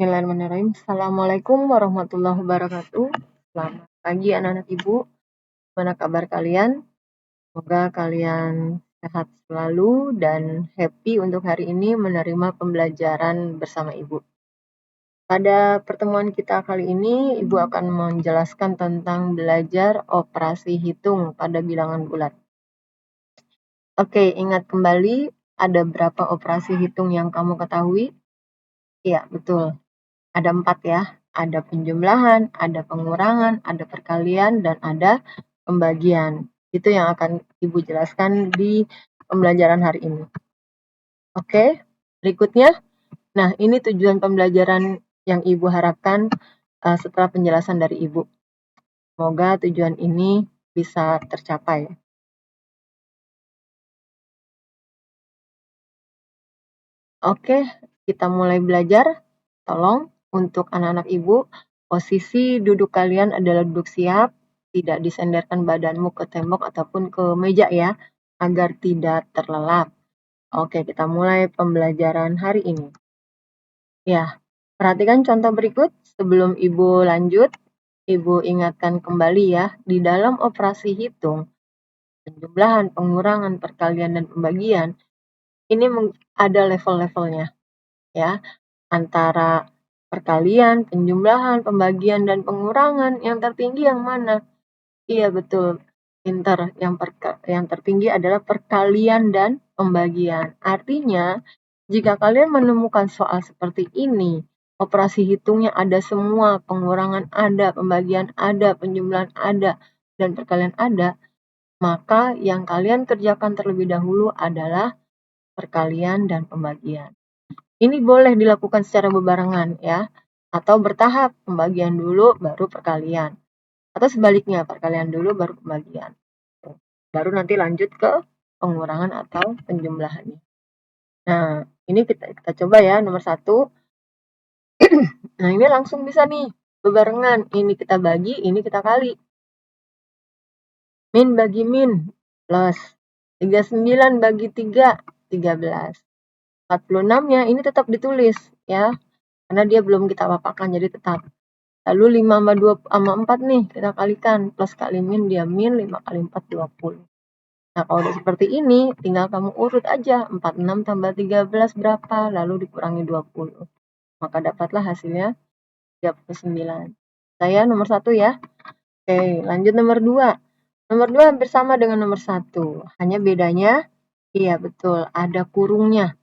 Bismillahirrahmanirrahim. Assalamualaikum warahmatullahi wabarakatuh. Selamat pagi anak-anak ibu. Gimana kabar kalian? Semoga kalian sehat selalu dan happy untuk hari ini menerima pembelajaran bersama ibu. Pada pertemuan kita kali ini, ibu akan menjelaskan tentang belajar operasi hitung pada bilangan bulat. Oke, ingat kembali ada berapa operasi hitung yang kamu ketahui? Iya, betul. Ada 4 ya, ada penjumlahan, ada pengurangan, ada perkalian, dan ada pembagian. Itu yang akan Ibu jelaskan di pembelajaran hari ini. Oke, berikutnya. Nah, ini tujuan pembelajaran yang Ibu harapkan setelah penjelasan dari Ibu. Semoga tujuan ini bisa tercapai. Oke, kita mulai belajar. Tolong untuk anak-anak ibu, posisi duduk kalian adalah duduk siap, tidak disenderkan badanmu ke tembok ataupun ke meja ya, agar tidak terlelap. Oke, kita mulai pembelajaran hari ini. Ya, perhatikan contoh berikut. Sebelum ibu lanjut, ibu ingatkan kembali ya, di dalam operasi hitung, penjumlahan, pengurangan, perkalian, dan pembagian, ini ada level-levelnya ya, antara perkalian, penjumlahan, pembagian, dan pengurangan. Yang tertinggi yang mana? Iya betul, pinter. Yang tertinggi adalah perkalian dan pembagian. Artinya, jika kalian menemukan soal seperti ini, operasi hitungnya ada semua, pengurangan ada, pembagian ada, penjumlahan ada, dan perkalian ada, maka yang kalian kerjakan terlebih dahulu adalah perkalian dan pembagian. Ini boleh dilakukan secara bebarengan ya, atau bertahap, pembagian dulu baru perkalian. Atau sebaliknya, perkalian dulu baru pembagian. Baru nanti lanjut ke pengurangan atau penjumlahannya. Nah, ini kita coba ya, nomor 1. Nah, ini langsung bisa nih, bebarengan. Ini kita bagi, ini kita kali. Min bagi min, plus. 39 bagi 3, 13. 46-nya ini tetap ditulis ya, karena dia belum kita papakan, jadi tetap. Lalu 5 sama 2 sama 4 nih, kita kalikan. Plus kali min, dia min, 5 kali 4, 20. Nah, kalau udah seperti ini, tinggal kamu urut aja. 46 tambah 13 berapa? Lalu dikurangi 20. Maka dapatlah hasilnya 39. Saya nomor 1 ya. Oke, lanjut nomor 2. Nomor 2 hampir sama dengan nomor 1. Hanya bedanya, iya betul, ada kurungnya.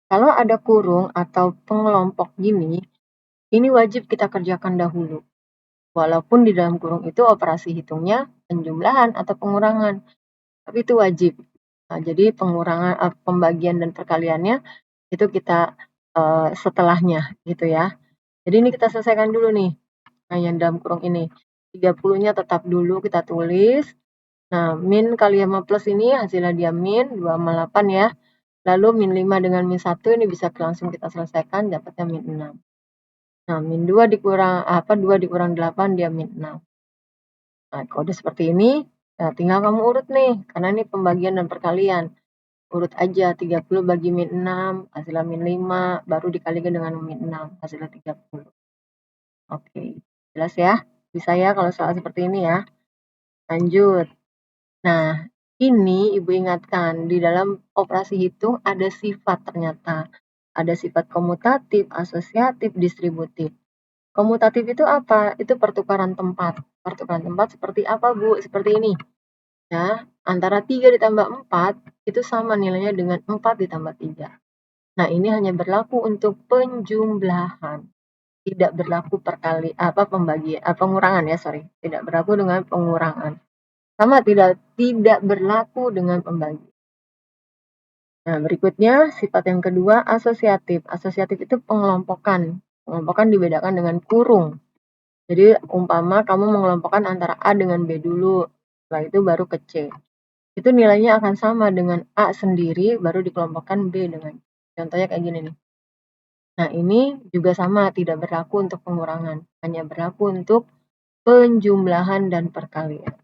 Kalau ada kurung atau pengelompok gini, ini wajib kita kerjakan dahulu. Walaupun di dalam kurung itu operasi hitungnya penjumlahan atau pengurangan, tapi itu wajib. Nah, jadi pengurangan, pembagian dan perkaliannya itu kita setelahnya gitu ya. Jadi ini kita selesaikan dulu nih. Nah, yang dalam kurung ini 30-nya tetap dulu kita tulis. Nah, min kali sama plus ini hasilnya dia min 2 sama 8 ya. Lalu min 5 dengan min 1 ini bisa langsung kita selesaikan, dapatnya min 6. Nah, min 2 dikurang 2 dikurang 8 dia min 6. Nah, kalau udah seperti ini, nah tinggal kamu urut nih, karena ini pembagian dan perkalian. Urut aja 30 bagi min 6, hasilnya min 5, baru dikalikan dengan min 6, hasilnya 30. Oke, jelas ya? Bisa ya kalau soal seperti ini ya. Lanjut. Nah, ini Ibu ingatkan, di dalam operasi hitung ada sifat ternyata. Ada sifat komutatif, asosiatif, distributif. Komutatif itu apa? Itu pertukaran tempat. Pertukaran tempat seperti apa, Bu? Seperti ini. Ya, antara 3 ditambah 4 itu sama nilainya dengan 4 ditambah 3. Nah, ini hanya berlaku untuk penjumlahan. Tidak berlaku pengurangan ya, Tidak berlaku dengan pengurangan. Sama tidak berlaku dengan pembagi. Nah, berikutnya sifat yang kedua asosiatif. Asosiatif itu pengelompokan. Pengelompokan dibedakan dengan kurung. Jadi umpama kamu mengelompokkan antara A dengan B dulu, setelah itu baru ke C. Itu nilainya akan sama dengan A sendiri baru dikelompokkan B dengan C. Contohnya kayak gini nih. Nah, ini juga sama, tidak berlaku untuk pengurangan, hanya berlaku untuk penjumlahan dan perkalian.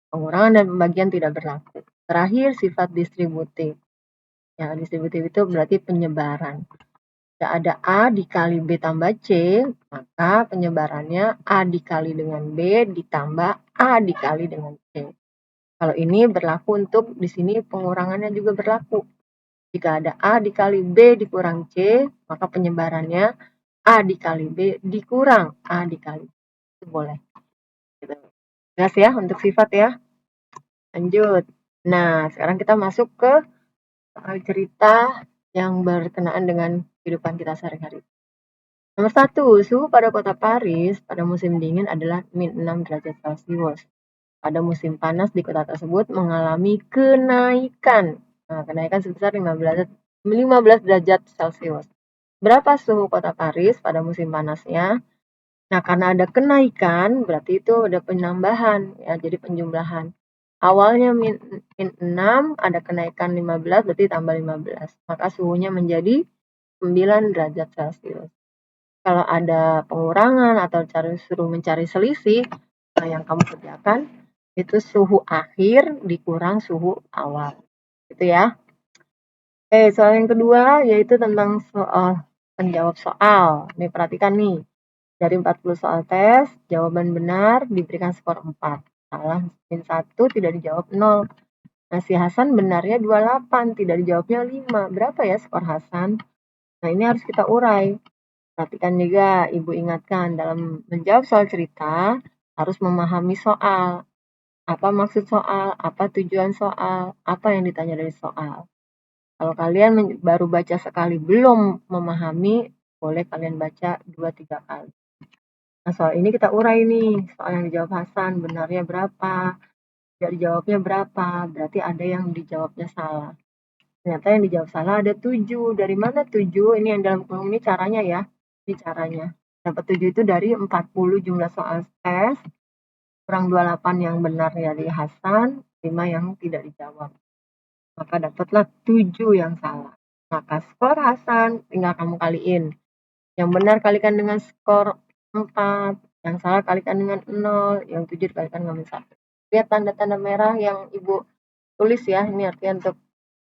Pengurangan dan pembagian tidak berlaku. Terakhir, sifat distributif. Ya, distributif itu berarti penyebaran. Jika ada A dikali B tambah C, maka penyebarannya A dikali dengan B ditambah A dikali dengan C. Kalau ini berlaku untuk di sini pengurangannya juga berlaku. Jika ada A dikali B dikurang C, maka penyebarannya A dikali B dikurang A dikali C. Itu boleh. Jelas ya untuk sifat ya. Lanjut. Nah, sekarang kita masuk ke soal cerita yang berkenaan dengan kehidupan kita sehari-hari. Nomor 1, suhu pada kota Paris pada musim dingin adalah -6 derajat Celcius. Pada musim panas di kota tersebut mengalami kenaikan. Nah, kenaikan sebesar 15 derajat Celcius. Berapa suhu kota Paris pada musim panasnya? Nah, karena ada kenaikan, berarti itu ada penambahan, ya, jadi penjumlahan. Awalnya min 6, ada kenaikan 15, berarti tambah 15. Maka suhunya menjadi 9 derajat Celcius. Kalau ada pengurangan atau suruh mencari selisih, nah yang kamu kerjakan itu suhu akhir dikurang suhu awal. Gitu ya. Soal yang kedua yaitu tentang soal penjawab soal. Nih perhatikan nih. Dari 40 soal tes, jawaban benar diberikan skor 4. Salah min 1 tidak dijawab 0. Nah, si Hasan benarnya 28, tidak dijawabnya 5. Berapa ya skor Hasan? Nah, ini harus kita urai. Perhatikan juga, Ibu ingatkan dalam menjawab soal cerita harus memahami soal. Apa maksud soal, apa tujuan soal, apa yang ditanya dari soal. Kalau kalian baru baca sekali belum memahami, boleh kalian baca 2-3 kali. Nah, soal ini kita urai nih, soal yang dijawab Hasan, benarnya berapa, tidak dijawabnya berapa, berarti ada yang dijawabnya salah. Ternyata yang dijawab salah ada 7. Dari mana 7? Ini yang dalam kolom ini caranya ya. Ini caranya. Dapat 7 itu dari 40 jumlah soal tes, kurang 28 yang benar dari Hasan, 5 yang tidak dijawab. Maka dapatlah 7 yang salah. Maka skor Hasan tinggal kamu kaliin. Yang benar kalikan dengan skor 4, yang salah kalikan dengan 0, yang 7 dikalikan dengan 1. Lihat tanda-tanda merah yang Ibu tulis ya, ini artinya untuk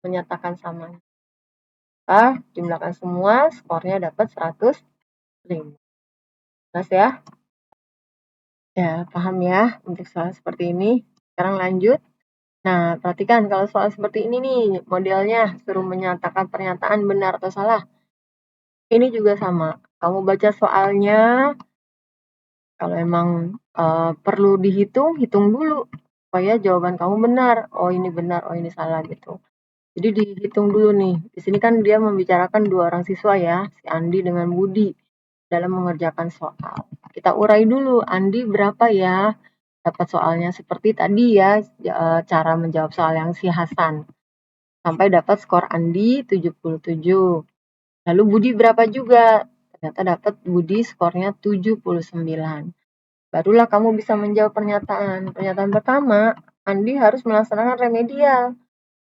menyatakan sama. Jumlahkan semua, skornya dapat 105. Jelas ya? Ya, paham ya untuk soal seperti ini. Sekarang lanjut. Nah, perhatikan kalau soal seperti ini nih, modelnya suruh menyatakan pernyataan benar atau salah. Ini juga sama. Kamu baca soalnya, kalau emang perlu dihitung, hitung dulu supaya jawaban kamu benar. Oh ini benar, oh ini salah gitu. Jadi dihitung dulu nih. Di sini kan dia membicarakan 2 orang siswa ya, si Andi dengan Budi dalam mengerjakan soal. Kita urai dulu, Andi berapa ya dapat soalnya seperti tadi ya, cara menjawab soal yang si Hasan. Sampai dapat skor Andi 77. Lalu Budi berapa juga? Ternyata dapat Budi skornya 79. Barulah kamu bisa menjawab pernyataan. Pernyataan pertama, Andi harus melaksanakan remedial.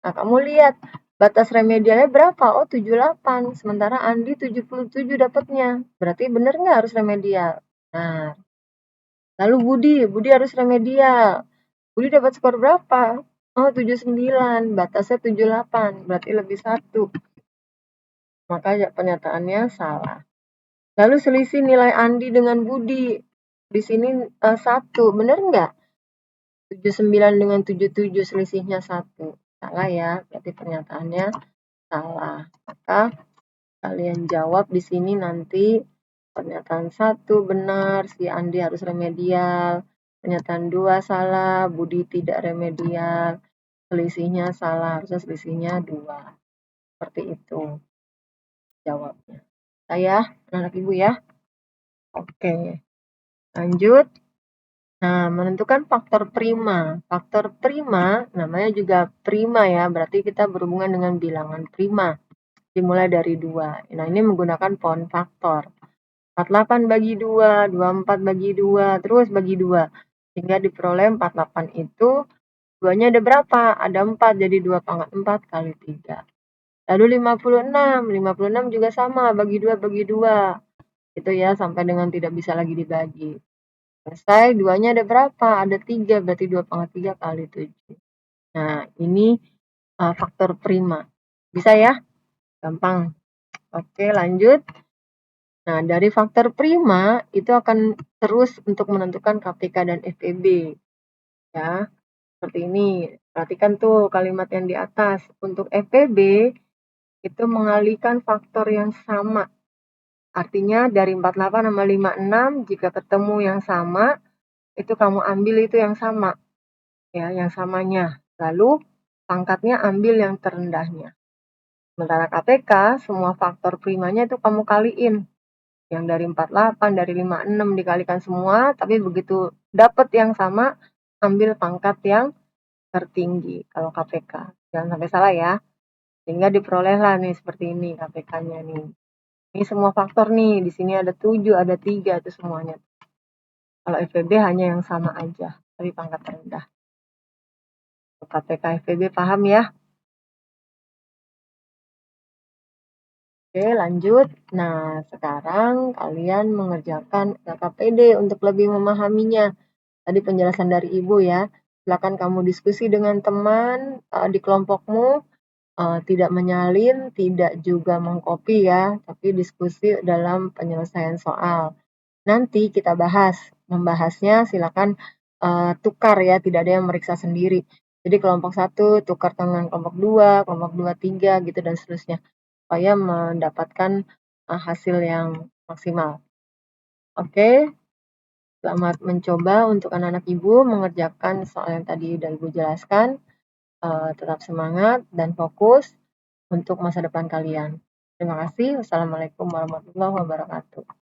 Nah, kamu lihat batas remedialnya berapa? Oh, 78. Sementara Andi 77 dapatnya. Berarti benar nggak harus remedial? Nah, lalu Budi harus remedial. Budi dapat skor berapa? Oh, 79. Batasnya 78. Berarti lebih 1. Maka pernyataannya salah. Lalu selisih nilai Andi dengan Budi. Di sini 1. Benar nggak? 79 dengan 77 selisihnya 1. Salah ya, berarti pernyataannya salah. Maka kalian jawab di sini nanti pernyataan 1 benar, si Andi harus remedial. Pernyataan 2 salah, Budi tidak remedial. Selisihnya salah, harusnya selisihnya 2. Seperti itu jawabnya. Saya anak ibu ya. Oke, lanjut. Nah, menentukan faktor prima. Faktor prima namanya juga prima ya, berarti kita berhubungan dengan bilangan prima. Dimulai dari 2. Nah, ini menggunakan pohon faktor. 48 bagi 2, 24 bagi 2, terus bagi 2. Sehingga diperoleh 48 itu, 2-nya ada berapa? Ada 4, jadi 2 pangkat 4 kali 3. Lalu 56 juga sama, bagi 2 bagi 2. Itu ya, sampai dengan tidak bisa lagi dibagi. Selesai, 2-nya ada berapa? Ada 3, berarti 2 pangkat 3 kali 7. Nah, ini faktor prima. Bisa ya? Gampang. Oke, lanjut. Nah, dari faktor prima itu akan terus untuk menentukan KPK dan FEB. Ya, seperti ini. Perhatikan tuh kalimat yang di atas. Untuk FEB itu mengalihkan faktor yang sama. Artinya dari 48 sama 56 jika ketemu yang sama, itu kamu ambil itu yang sama. Ya, yang samanya. Lalu pangkatnya ambil yang terendahnya. Sementara KPK, semua faktor primanya itu kamu kaliin. Yang dari 48, dari 56 dikalikan semua, tapi begitu dapat yang sama, ambil pangkat yang tertinggi kalau KPK. Jangan sampai salah ya. Sehingga diperolehlah nih seperti ini KPK-nya nih. Ini semua faktor nih, di sini ada 7, ada 3 itu semuanya. Kalau FEB hanya yang sama aja, tapi pangkat rendah. KPK FEB paham ya? Oke, lanjut. Nah, sekarang kalian mengerjakan LKPD untuk lebih memahaminya. Tadi penjelasan dari Ibu ya. Silakan kamu diskusi dengan teman di kelompokmu, tidak menyalin, tidak juga mengcopy ya, tapi diskusi dalam penyelesaian soal. Nanti kita bahas, membahasnya silakan tukar ya, tidak ada yang meriksa sendiri. Jadi kelompok 1 tukar dengan kelompok 2, kelompok 2 3 gitu dan seterusnya. Supaya mendapatkan hasil yang maksimal. Oke, selamat mencoba untuk anak-anak Ibu mengerjakan soal yang tadi udah Ibu jelaskan. Tetap semangat dan fokus untuk masa depan kalian. Terima kasih. Wassalamualaikum warahmatullahi wabarakatuh.